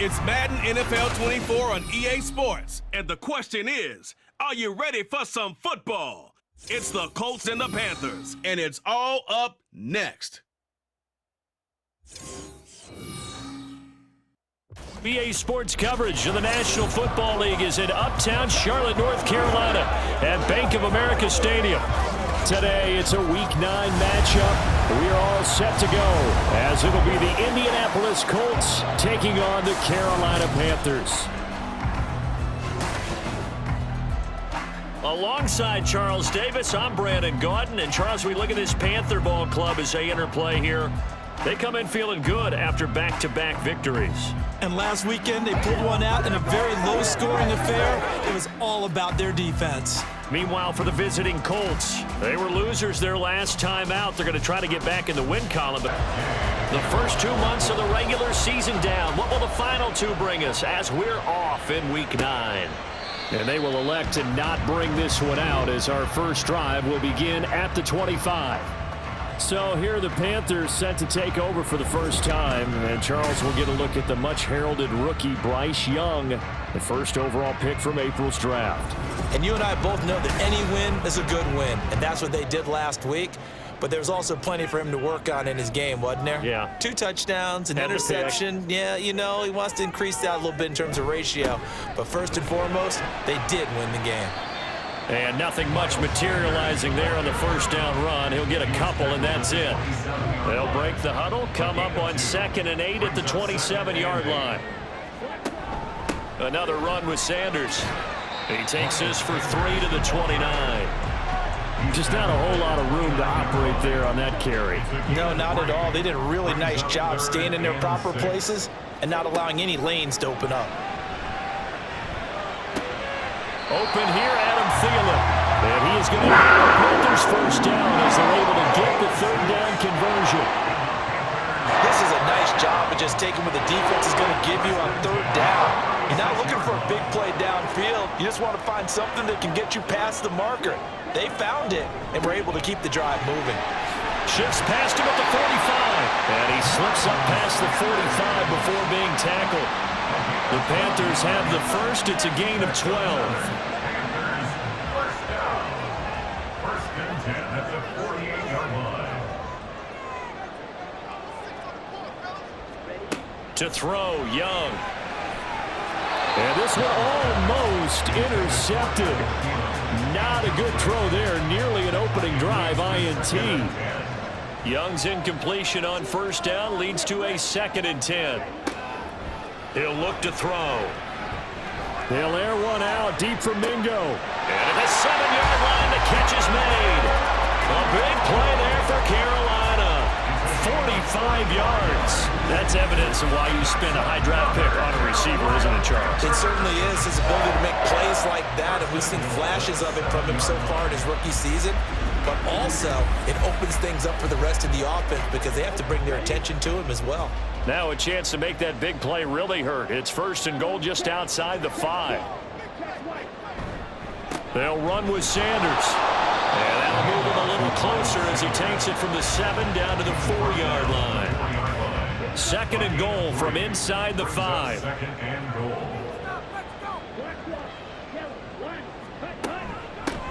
It's Madden NFL 24 on EA Sports. And the question is, are you ready for some football? It's the Colts and the Panthers, and it's all up next. EA Sports coverage of the National Football League is in Uptown Charlotte, North Carolina at Bank of America Stadium. Today, it's a Week 9 matchup. We are all set to go as it'll be the Indianapolis Colts taking on the Carolina Panthers. Alongside Charles Davis, I'm Brandon Gaudin. And Charles, we look at this Panther ball club as they interplay here. They come in feeling good after back-to-back victories. And last weekend, they pulled one out in a very low-scoring affair. It was all about their defense. Meanwhile, for the visiting Colts, they were losers their last time out. They're going to try to get back in the win column. But the first 2 months of the regular season down. What will the final two bring us as we're off in Week 9? And they will elect to not bring this one out as our first drive will begin at the 25. So here are the Panthers set to take over for the first time. And Charles will get a look at the much-heralded rookie Bryce Young, the first overall pick from April's draft. And you and I both know that any win is a good win. And that's what they did last week. But there's also plenty for him to work on in his game, wasn't there? Yeah. 2 touchdowns, an interception. Yeah, you know, he wants to increase that a little bit in terms of ratio. But first and foremost, they did win the game. And nothing much materializing there on the first down run. He'll get a couple, and that's it. They'll break the huddle, come up on 2nd and 8 at the 27-yard line. Another run with Sanders. He takes this for 3 to the 29. Just not a whole lot of room to operate there on that carry. No, not at all. They did a really nice job staying in their proper places and not allowing any lanes to open up. Open here, Adam Thielen. And he is going to have the Panthers first down as they're able to get the third down conversion. This is a nice job of just taking what the defense is going to give you on third down. You're not looking for a big play downfield. You just want to find something that can get you past the marker. They found it, and were able to keep the drive moving. Shifts past him at the 45. And he slips up past the 45 before being tackled. The Panthers have the first. It's a gain of 12. First and 10 at the 48-yard line. To throw, Young. And this one almost intercepted. Not a good throw there. Nearly an opening drive INT. Young's incompletion on first down leads to a 2nd and 10. He'll look to throw. They'll air one out deep from Mingo. And at the 7-yard line, the catch is made. A big play there for Carolina. 45 yards. That's evidence of why you spend a high draft pick on a receiver, isn't it, Charles? It certainly is. His ability to make plays like that, and we've seen flashes of it from him so far in his rookie season. But also, it opens things up for the rest of the offense because they have to bring their attention to him as well. Now a chance to make that big play really hurt. It's 1st and goal just outside the 5. They'll run with Sanders. And that'll move him a little closer as he takes it from the 7 down to the 4-yard line. 2nd and goal from inside the 5.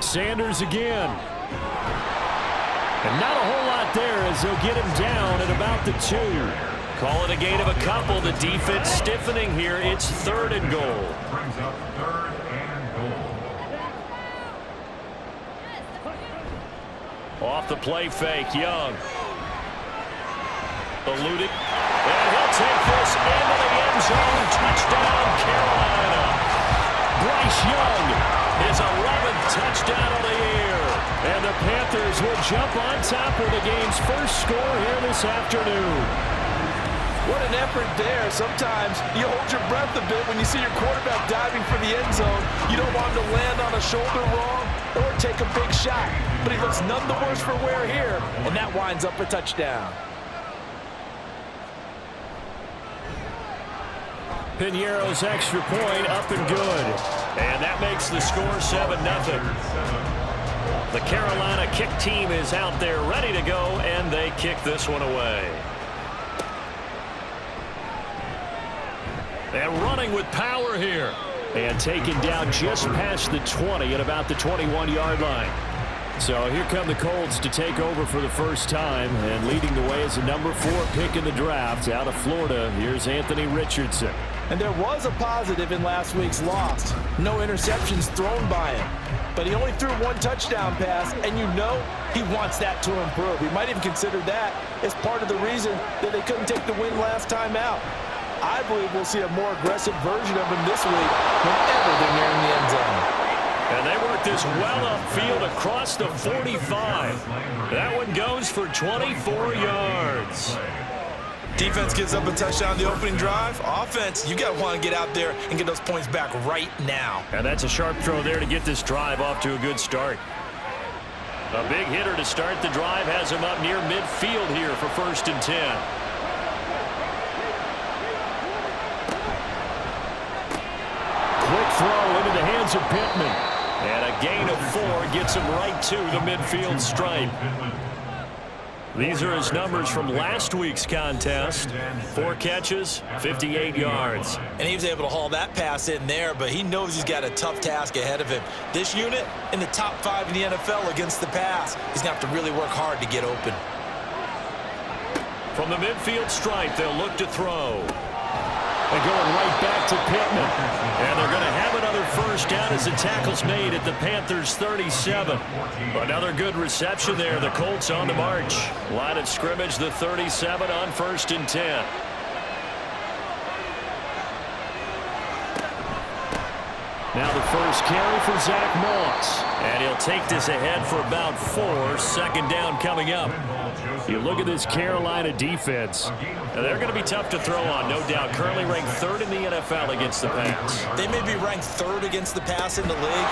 Sanders again. And not a whole lot there as they'll get him down at about the 2. Call it a gain of a couple. The defense stiffening here. It's 3rd and goal. Brings up 3rd and goal. Off the play fake, Young. Eluded. And he'll take this into the end zone. Touchdown, Carolina. Bryce Young, his 11th touchdown of the year. And the Panthers will jump on top with the game's first score here this afternoon. What an effort there. Sometimes you hold your breath a bit when you see your quarterback diving for the end zone. You don't want him to land on a shoulder wrong or take a big shot. But he looks none the worse for wear here, and that winds up a touchdown. Piñeiro's extra point up and good. And that makes the score 7-0. The Carolina kick team is out there ready to go, and they kick this one away. And running with power here. And taken down just past the 20 at about the 21-yard line. So here come the Colts to take over for the first time. And leading the way is the number 4 pick in the draft out of Florida. Here's Anthony Richardson. And there was a positive in last week's loss. No interceptions thrown by him. But he only threw 1 touchdown pass, and you know he wants that to improve. He might even consider that as part of the reason that they couldn't take the win last time out. I believe we'll see a more aggressive version of him this week whenever they're nearing the end zone. And they work this well upfield across the 45. That one goes for 24 yards. Defense gives up a touchdown the opening drive. Offense, you got to want to get out there and get those points back right now. And that's a sharp throw there to get this drive off to a good start. A big hitter to start the drive has him up near midfield here for 1st and 10. Quick throw into the hands of Pittman. And a gain of 4 gets him right to the midfield stripe. These are his numbers from last week's contest. 4 catches, 58 yards. And he was able to haul that pass in there, but he knows he's got a tough task ahead of him. This unit in the top 5 in the NFL against the pass. He's going to have to really work hard to get open. From the midfield stripe, they'll look to throw. And going right back to Pittman. And they're going to have another first down as the tackle's made at the Panthers' 37. Another good reception there. The Colts on the march. Line of scrimmage, the 37 on 1st and 10. Now the first carry for Zach Moss. And he'll take this ahead for about 4. 2nd down coming up. You look at this Carolina defense. And they're going to be tough to throw on, no doubt. Currently ranked 3rd in the NFL against the pass. They may be ranked 3rd against the pass in the league,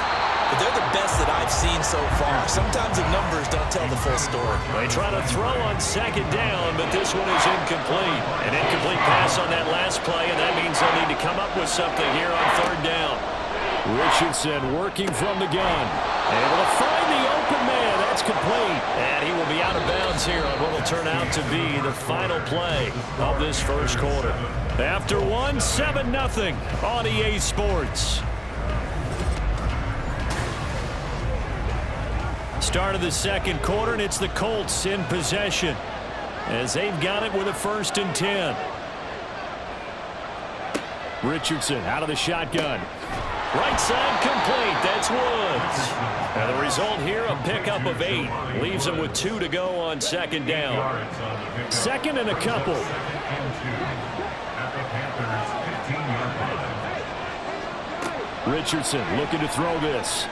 but they're the best that I've seen so far. Sometimes the numbers don't tell the full story. They try to throw on 2nd down, but this one is incomplete. An incomplete pass on that last play, and that means they'll need to come up with something here on 3rd down. Richardson working from the gun. Able to find the open man. That's complete. And he will be out of bounds here on what will turn out to be the final play of this first quarter. After 7-0 on EA Sports. Start of the 2nd quarter, and it's the Colts in possession as they've got it with a 1st and 10. Richardson out of the shotgun. Right side complete. That's Woods. And the result here, a pickup of 8. Leaves him with 2 to go on 2nd down. 2nd and a couple. Richardson looking to throw this.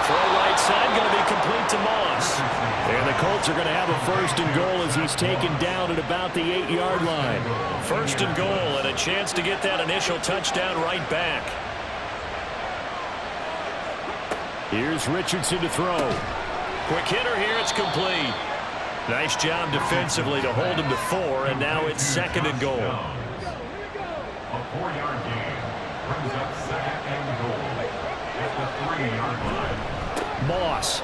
Throw right side, going to be complete to Moss. And the Colts are going to have a 1st and goal as he's taken down at about the 8-yard line. 1st and goal and a chance to get that initial touchdown right back. Here's Richardson to throw. Quick hitter here, it's complete. Nice job defensively to hold him to 4, and now it's 2nd and goal. A 4-yard gain brings up 2nd and goal at the 3-yard line. Moss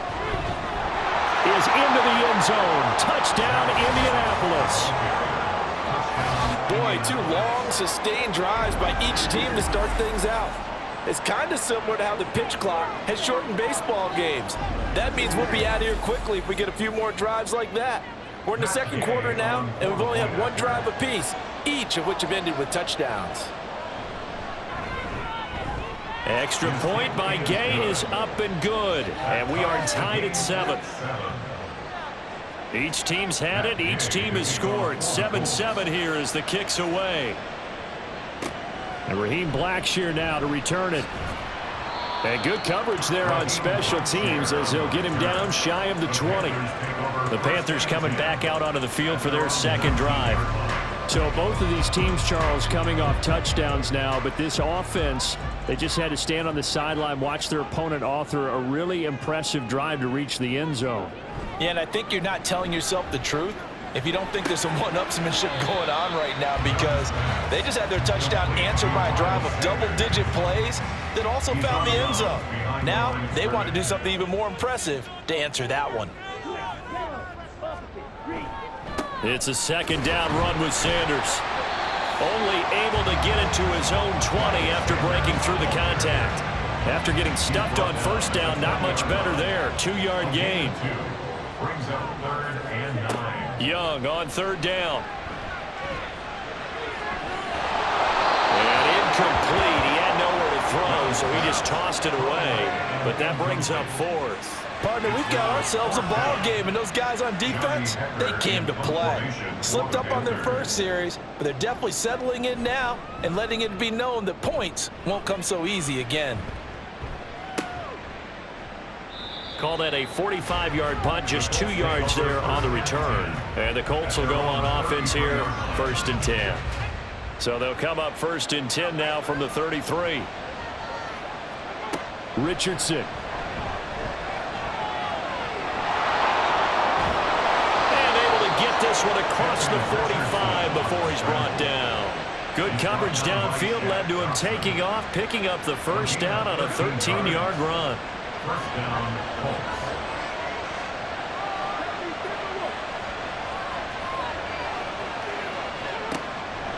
is into the end zone. Touchdown, Indianapolis. Boy, 2 long, sustained drives by each team to start things out. It's kind of similar to how the pitch clock has shortened baseball games. That means we'll be out of here quickly if we get a few more drives like that. We're in the 2nd quarter now, and we've only had 1 drive apiece, each of which have ended with touchdowns. Extra point by Gay is up and good, and we are tied at 7. Each team's had it. Each team has scored. 7-7 here as the kick's away. And Raheem Blackshear now to return it. And good coverage there on special teams as they'll get him down shy of the 20. The Panthers coming back out onto the field for their 2nd drive. So both of these teams, Charles, coming off touchdowns now, but this offense, they just had to stand on the sideline, watch their opponent author a really impressive drive to reach the end zone. Yeah, and I think you're not telling yourself the truth if you don't think there's some one-upsmanship going on right now, because they just had their touchdown answered by a drive of double-digit plays that also found the end zone. Now they want to do something even more impressive to answer that one. It's a 2nd down run with Sanders. Only able to get into his own 20 after breaking through the contact. After getting stuffed on first down, not much better there. 2-yard gain. Brings up 3rd and 9. Young on 3rd down. And incomplete. He had nowhere to throw, so he just tossed it away. But that brings up 4th. Partner, we've got ourselves a ball game, and those guys on defense, they came to play. Slipped up on their first series, but they're definitely settling in now and letting it be known that points won't come so easy again. Call that a 45-yard punt, just 2 yards there on the return. And the Colts will go on offense here, 1st and 10. So they'll come up 1st and 10 now from the 33. Richardson. This one across the 45 before he's brought down. Good coverage downfield led to him taking off, picking up the 1st down on a 13-yard run. 1st down, Colts.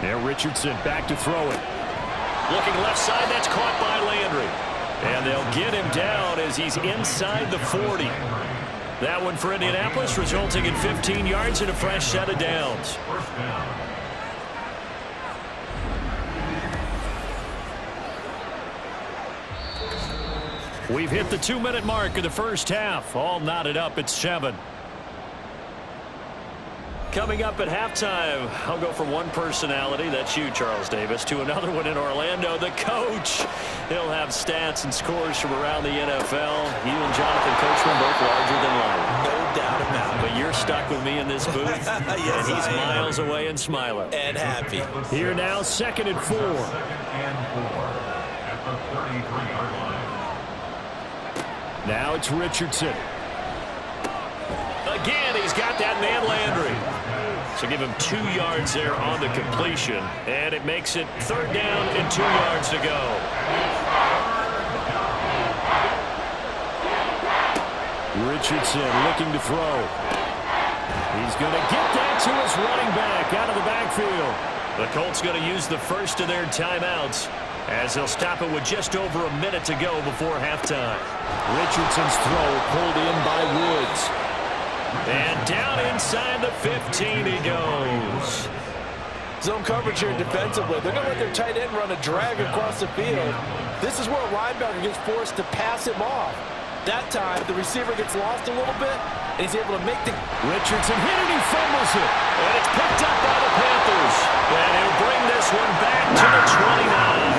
Now Richardson back to throw it. Looking left side, that's caught by Landry. And they'll get him down as he's inside the 40. That one for Indianapolis, resulting in 15 yards and a fresh set of downs. 1st down. We've hit the 2-minute mark of the first half. All knotted up at 7. Coming up at halftime, I'll go from one personality, that's you, Charles Davis, to another one in Orlando, the coach. He'll have stats and scores from around the NFL. You and Jonathan Coachman both larger than life. No doubt about it. But you're stuck with me in this booth, yes, and he's miles away and smiling. And happy. Here now, 2nd and 4. 2nd and 4 at the 33-yard line. Now it's Richardson. Again, he's got that man Landry. So give him 2 yards there on the completion. And it makes it 3rd down and 2 yards to go. Richardson looking to throw. He's going to get that to his running back out of the backfield. The Colts going to use the first of their timeouts as they'll stop it with just over a minute to go before halftime. Richardson's throw pulled in by Woods. And down inside the 15 he goes. Zone coverage here defensively. They're going to let their tight end run a drag across the field. This is where a linebacker gets forced to pass him off. That time, the receiver gets lost a little bit, and he's able to make the... Richardson hit it, he fumbles it. And it's picked up by the Panthers. And he'll bring this one back to the 29.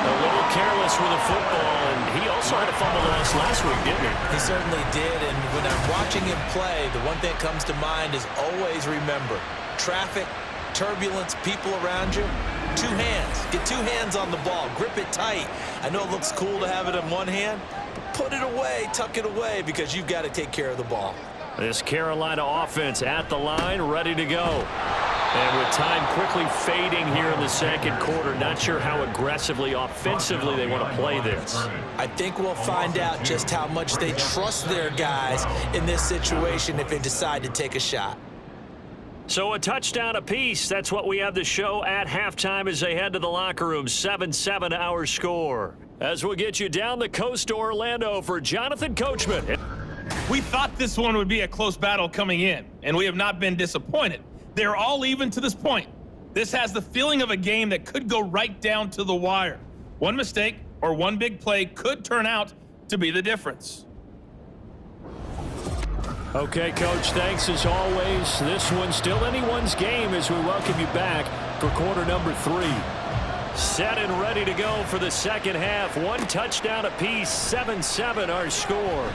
A little careless with the football, and he also had a fumble loss last week, didn't he? He certainly did, and when I'm watching him play, the one thing that comes to mind is always remember, traffic, turbulence, people around you, 2 hands. Get 2 hands on the ball. Grip it tight. I know it looks cool to have it in one hand, but put it away, tuck it away, because you've got to take care of the ball. This Carolina offense at the line, ready to go. And with time quickly fading here in the 2nd quarter, not sure how aggressively, offensively they want to play this. I think we'll find out just how much they trust their guys in this situation if they decide to take a shot. So a touchdown apiece. That's what we have to show at halftime as they head to the locker room. 7-7 our score. As we'll get you down the coast to Orlando for Jonathan Coachman. We thought this one would be a close battle coming in, and we have not been disappointed. They're all even to this point. This has the feeling of a game that could go right down to the wire. One mistake or one big play could turn out to be the difference. Okay, Coach, thanks as always. This one's still anyone's game as we welcome you back for quarter number 3. Set and ready to go for the 2nd half. 1 touchdown apiece, 7-7 our score.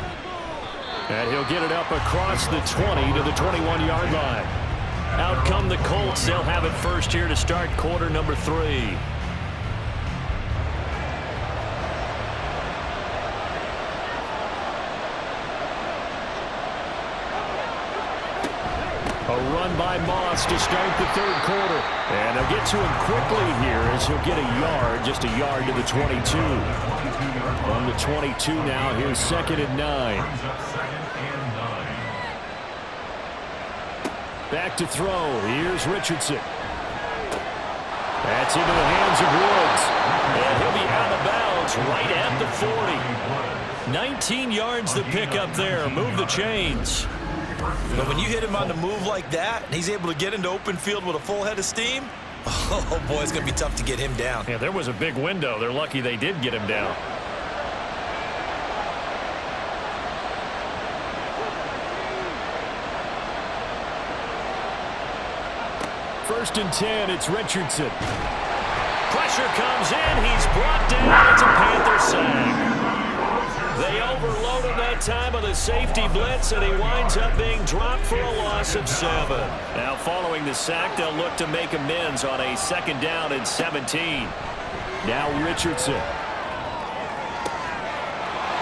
And he'll get it up across the 20 to the 21-yard line. Out come the Colts. They'll have it first here to start quarter number 3. A run by Moss to start the 3rd quarter. And they'll get to him quickly here as he'll get a yard, just a yard to the 22. From the 22 now, here's 2nd and 9. Back to throw. Here's Richardson. That's into the hands of Woods. And he'll be out of bounds right at the 40. 19 yards the pickup there. Move the chains. But when you hit him on the move like that, and he's able to get into open field with a full head of steam, oh boy, it's going to be tough to get him down. Yeah, there was a big window. They're lucky they did get him down. First and 10, it's Richardson. Pressure comes in. He's brought down. It's a Panther sack. They overloaded that time of the safety blitz, and he winds up being dropped for a loss of 7. Now, following the sack, they'll look to make amends on a 2nd down and 17. Now Richardson.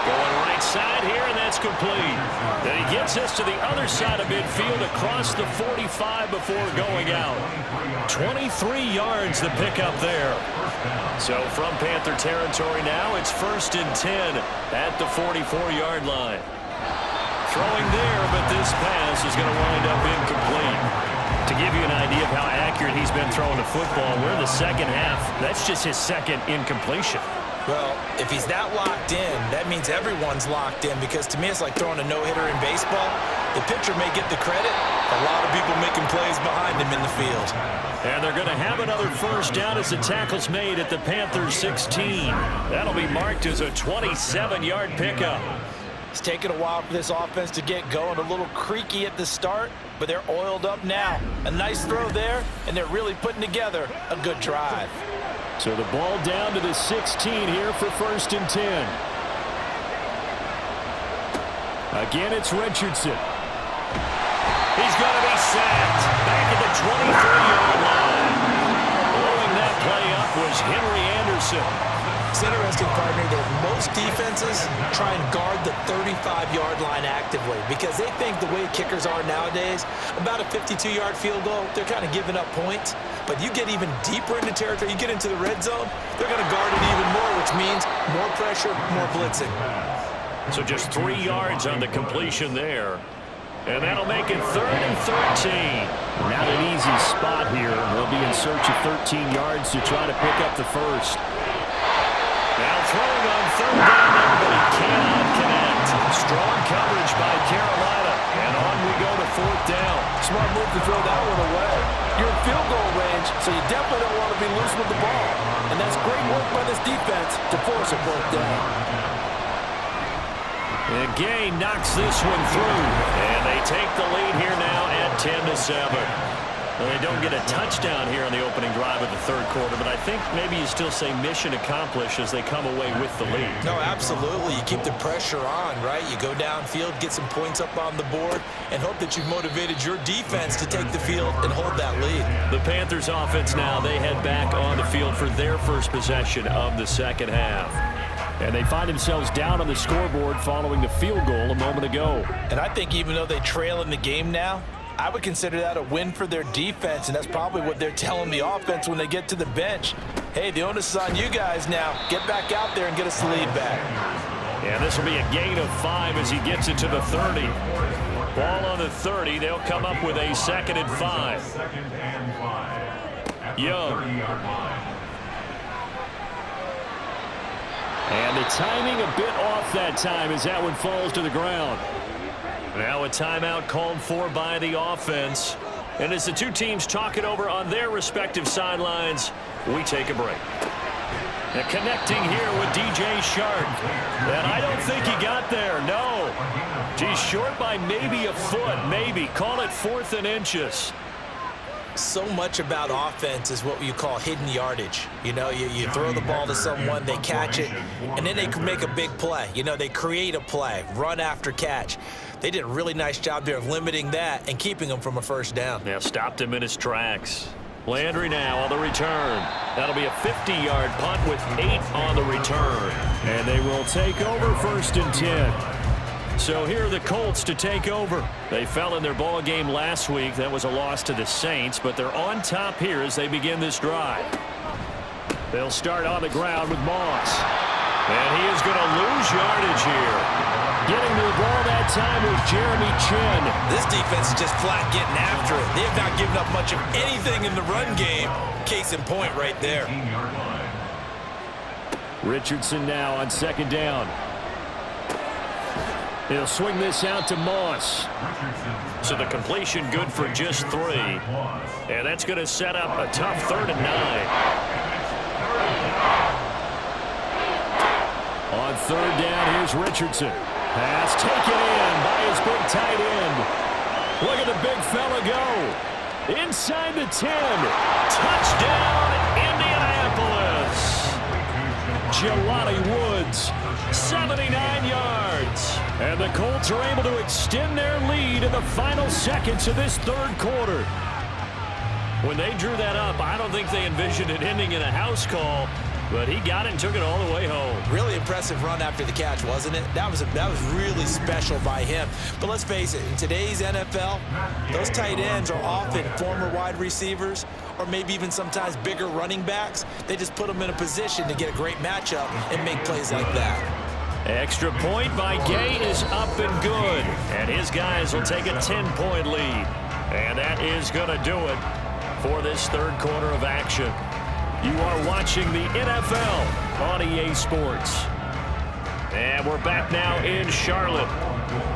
Going right side here, and that's complete. Then he gets us to the other side of midfield across the 45 before going out. 23 yards the pickup there. So from Panther territory now, it's 1st and 10 at the 44-yard line. Throwing there, but this pass is going to wind up incomplete. To give you an idea of how accurate he's been throwing the football, we're in the second half. That's just his 2nd incompletion. Well, if he's that locked in, that means everyone's locked in, because to me it's like throwing a no-hitter in baseball. The pitcher may get the credit. A lot of people making plays behind him in the field. And they're going to have another 1st down as the tackle's made at the Panthers 16. That'll be marked as a 27-yard pickup. It's taken a while for this offense to get going. A little creaky at the start, but they're oiled up now. A nice throw there, and they're really putting together a good drive. So the ball down to the 16 here for 1st and 10. Again, it's Richardson. He's going to be sacked back at the 23-yard line. Blowing that play up was Henry Anderson. It's interesting, partner, that most defenses try and guard the 35-yard line actively because they think the way kickers are nowadays, about a 52-yard field goal, they're kind of giving up points. But you get even deeper into territory, you get into the red zone, they're going to guard it even more, which means more pressure, more blitzing. So just 3 yards on the completion there. And that'll make it 3rd and 13. Not an easy spot here. They'll be in search of 13 yards to try to pick up the 1st. Now throwing on 3rd down there, but he cannot connect. Strong coverage by Carolina. And on we go to 4th down. Smart move to throw that one away. You're in field goal range, so you definitely don't want to be loose with the ball. And that's great work by this defense to force a 4th down. And Gay knocks this one through. And they take the lead here now at 10-7. Well, they don't get a touchdown here in the opening drive of the 3rd quarter, but I think maybe you still say mission accomplished as they come away with the lead. No, absolutely. You keep the pressure on, right? You go downfield, get some points up on the board, and hope that you've motivated your defense to take the field and hold that lead. The Panthers offense now, they head back on the field for their first possession of the 2nd half. And they find themselves down on the scoreboard following the field goal a moment ago. And I think even though they trail in the game now, I would consider that a win for their defense, and that's probably what they're telling the offense when they get to the bench. Hey, the onus is on you guys now. Get back out there and get us the lead back. And this will be a gain of 5 as he gets it to the 30. Ball on the 30. They'll come up with a 2nd and 5. Young. And the timing a bit off that time as that one falls to the ground. Now a timeout called for by the offense. And as the two teams talk it over on their respective sidelines, we take a break. And connecting here with DJ Shark. And I don't think he got there, no. He's short by maybe a foot, maybe. Call it 4th and inches. So much about offense is what you call hidden yardage. You know, you throw the ball to someone, they catch it, and then they can make a big play. You know, they create a play, run after catch. They did a really nice job there of limiting that and keeping him from a 1st down. Now stopped him in his tracks. Landry now on the return. That'll be a 50-yard punt with 8 on the return. And they will take over 1st and 10. So here are the Colts to take over. They fell in their ball game last week. That was a loss to the Saints, but they're on top here as they begin this drive. They'll start on the ground with Moss. And he is going to lose yardage here. Getting to the ball that time was Jeremy Chin. This defense is just flat getting after it. They have not given up much of anything in the run game. Case in point right there. Richardson now on second down. He'll swing this out to Moss. So the completion good for just 3. And that's going to set up a tough 3rd and 9. On 3rd down, here's Richardson. Pass taken in by his big tight end. Look at the big fella go. Inside the 10. Touchdown, Indianapolis. Jelani Woods, 79 yards. And the Colts are able to extend their lead in the final seconds of this 3rd quarter. When they drew that up, I don't think they envisioned it ending in a house call, but he got it and took it all the way home. Really impressive run after the catch, wasn't it? That was really special by him. But let's face it, in today's NFL, those tight ends are often former wide receivers or maybe even sometimes bigger running backs. They just put them in a position to get a great matchup and make plays like that. Extra point by Gay is up and good. And his guys will take a 10-point lead. And that is going to do it for this 3rd quarter of action. You are watching the NFL on EA Sports. And we're back now in Charlotte,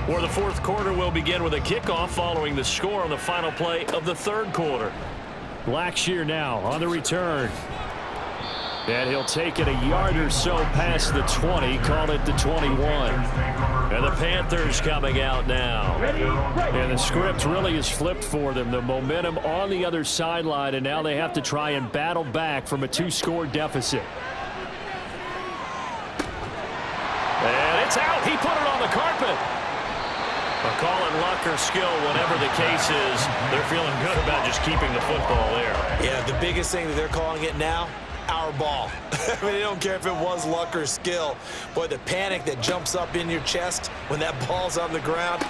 where the 4th quarter will begin with a kickoff following the score on the final play of the 3rd quarter. Blackshear now on the return. And he'll take it a yard or so past the 20, call it the 21. And the Panthers coming out now. And the script really is flipped for them. The momentum on the other sideline, and now they have to try and battle back from a 2-score deficit. And it's out. He put it on the carpet. A call in luck or skill, whatever the case is, they're feeling good about just keeping the football there. Yeah, the biggest thing that they're calling it now, our ball. I mean, they don't care if it was luck or skill. Boy, the panic that jumps up in your chest when that ball's on the ground,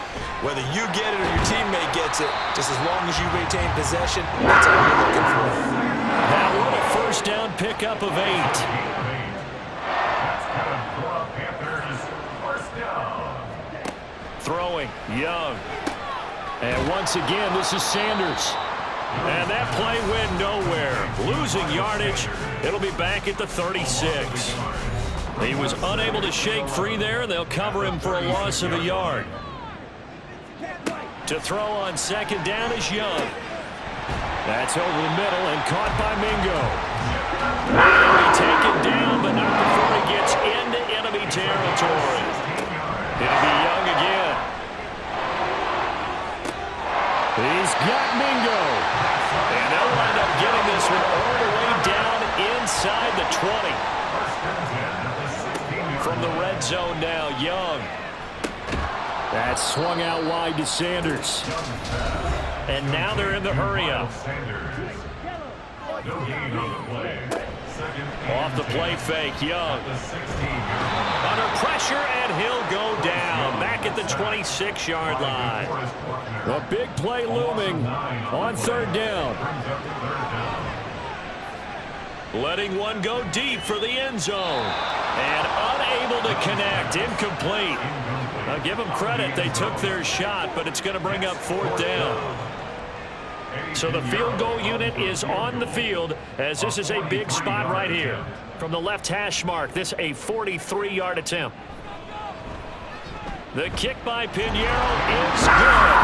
whether you get it or your teammate gets it, just as long as you maintain possession, that's all you're looking for. That one a first down pickup of 8. Throwing, Young. And once again, this is Sanders. And that play went nowhere. Losing yardage. It'll be back at the 36. He was unable to shake free there, and they'll cover him for a loss of a yard. To throw on second down is Young. That's over the middle and caught by Mingo. He'll be taken down, but not before he gets into enemy territory. It'll be Young again. He's got Mingo. And they'll wind up getting this one all the way down inside the 20. From the red zone now, Young. That's swung out wide to Sanders. And now they're in the hurry-up. Off the play fake, Young. Under pressure, and he'll go down. Back at the 26-yard line. A big play looming on 3rd down. Letting one go deep for the end zone. And unable to connect. Incomplete. I'll give them credit. They took their shot, but it's going to bring up 4th down. So the field goal unit is on the field as this is a big spot right here. From the left hash mark, this a 43-yard attempt. The kick by Pinheiro is good.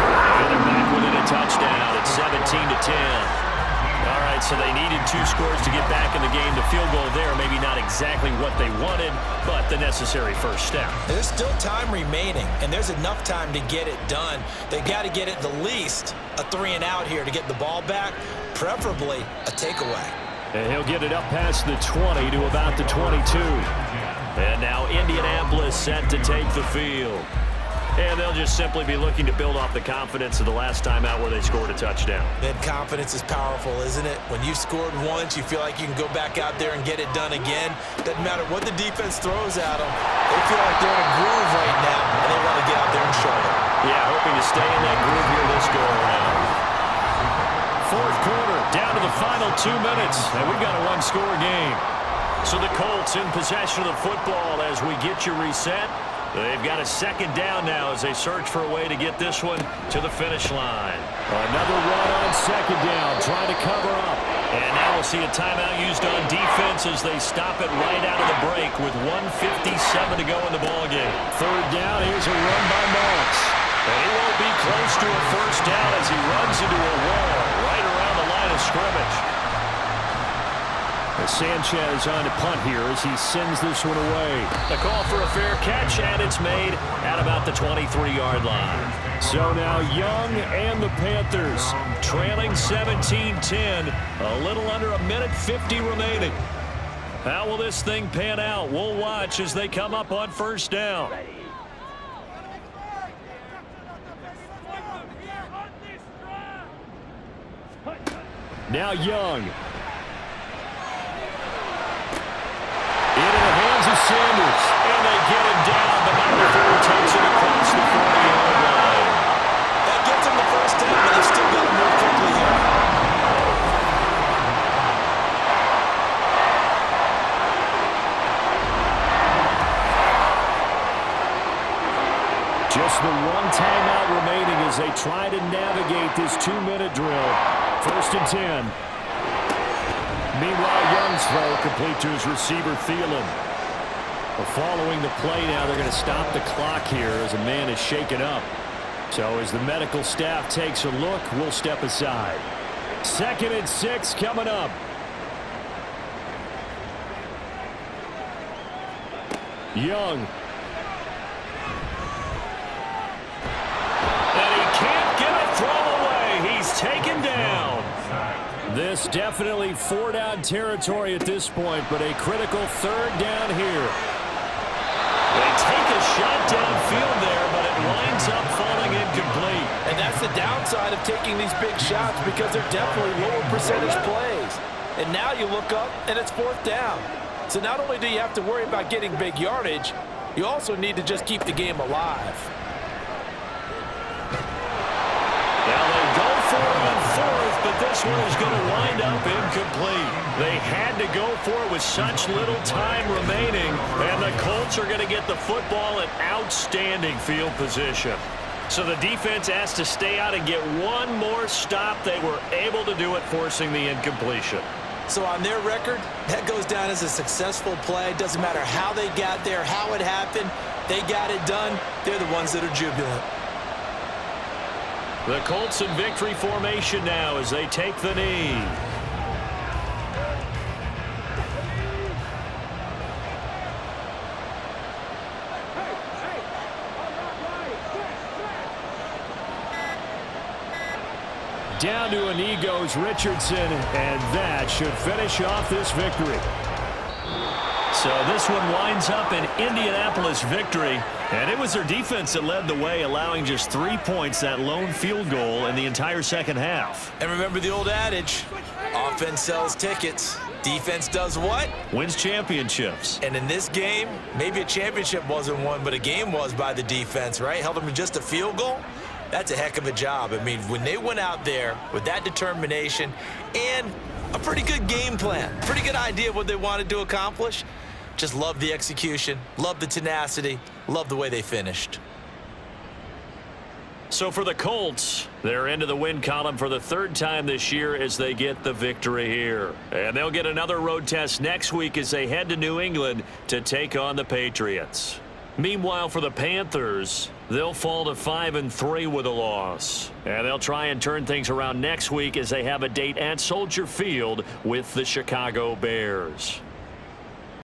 And they're back within a touchdown. It's 17-10. All right, so they needed 2 scores to get back in the game. The field goal there, maybe not exactly what they wanted, but the necessary first step. There's still time remaining, and there's enough time to get it done. They got to get at the least a 3-and-out here to get the ball back, preferably a takeaway. And he'll get it up past the 20 to about the 22. And now Indianapolis set to take the field. And they'll just simply be looking to build off the confidence of the last time out where they scored a touchdown. That confidence is powerful, isn't it? When you scored once, you feel like you can go back out there and get it done again. Doesn't matter what the defense throws at them. They feel like they're in a groove right now, and they want to get out there and show it. Yeah, hoping to stay in that groove here this go-around. 4th quarter, down to the final 2 minutes, and we've got a 1-score game. So the Colts in possession of the football as we get you reset. They've got a second down now as they search for a way to get this one to the finish line. Another run on second down, trying to cover up. And now we'll see a timeout used on defense as they stop it right out of the break with 1:57 to go in the ballgame. Third down, here's a run by Moss. And he won't be close to a first down as he runs into a wall right around the line of scrimmage. Sanchez on to punt here as he sends this one away. The call for a fair catch, and it's made at about the 23-yard line. So now Young and the Panthers trailing 17-10, a little under a minute 50 remaining. How will this thing pan out? We'll watch as they come up on first down. Now Young. Into the hands of Sanders. And they get him down, but number 4 takes it across the 40-yard line. That gets him the first down, but they've still got to move quickly here. Just the one timeout remaining as they try to navigate this 2-minute drill. First and 10. Meanwhile, Young's throw complete to his receiver, Thielen. Well, following the play now, they're going to stop the clock here as a man is shaken up. So as the medical staff takes a look, we'll step aside. 2nd and 6 coming up. Young. And he can't get a throw away. He's taken down. This definitely 4-down territory at this point, but a critical 3rd down here. They take a shot downfield there, but it winds up falling incomplete. And that's the downside of taking these big shots because they're definitely lower percentage plays. And now you look up, and it's 4th down. So not only do you have to worry about getting big yardage, you also need to just keep the game alive. Now they go for it on 4th, but this one is going to wind up incomplete. They had to go for it with such little time remaining, and the Colts are going to get the football in outstanding field position. So the defense has to stay out and get one more stop. They were able to do it, forcing the incompletion. So on their record, that goes down as a successful play. Doesn't matter how they got there, how it happened. They got it done. They're the ones that are jubilant. The Colts in victory formation now as they take the knee. Down to a knee goes Richardson, and that should finish off this victory. So this one winds up an Indianapolis victory, and it was their defense that led the way, allowing just 3 points, that lone field goal in the entire second half. And remember the old adage, offense sells tickets. Defense does what? Wins championships. And in this game, maybe a championship wasn't won, but a game was by the defense, right? Held them to just a field goal. That's a heck of a job. I mean, when they went out there with that determination and a pretty good game plan, pretty good idea of what they wanted to accomplish, just love the execution, love the tenacity, love the way they finished. So for the Colts, they're into the win column for the 3rd time this year as they get the victory here. And they'll get another road test next week as they head to New England to take on the Patriots. Meanwhile, for the Panthers, they'll fall to 5-3 with a loss. And they'll try and turn things around next week as they have a date at Soldier Field with the Chicago Bears.